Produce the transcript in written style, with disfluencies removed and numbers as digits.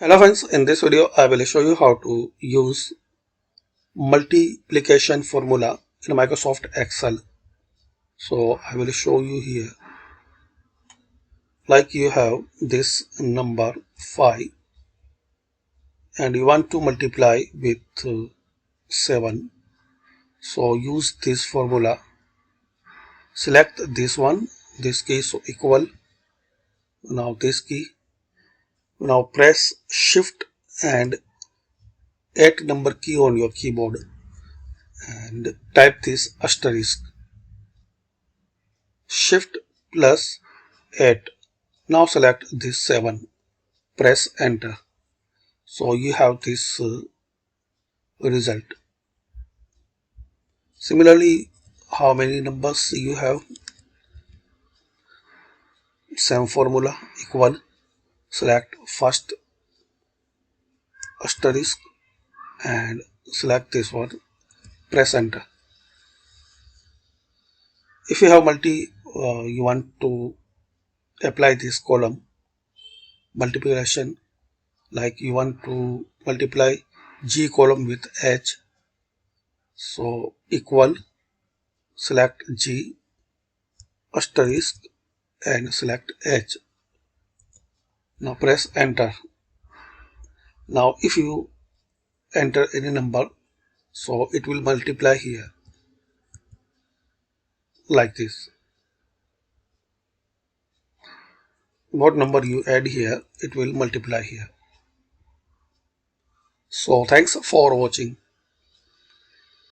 Hello friends, in this video I will show you how to use multiplication formula in Microsoft Excel. So I will show you here, like you have this number 5 and you want to multiply with 7. So use this formula, select this one, this key, so equal, now this key, now press shift and 8 number key on your keyboard and type this asterisk. Shift plus 8. Now select this 7. Press enter. So you have this result. Similarly, how many numbers you have? Same formula, equal. Select first asterisk and select this one. Press enter. If you have you want to apply this column multiplication, like you want to multiply G column with H. So equal, select G asterisk and select H. Now press enter. Now if you enter any number, so it will multiply here like this. What number you add here, it will multiply here. So thanks for watching.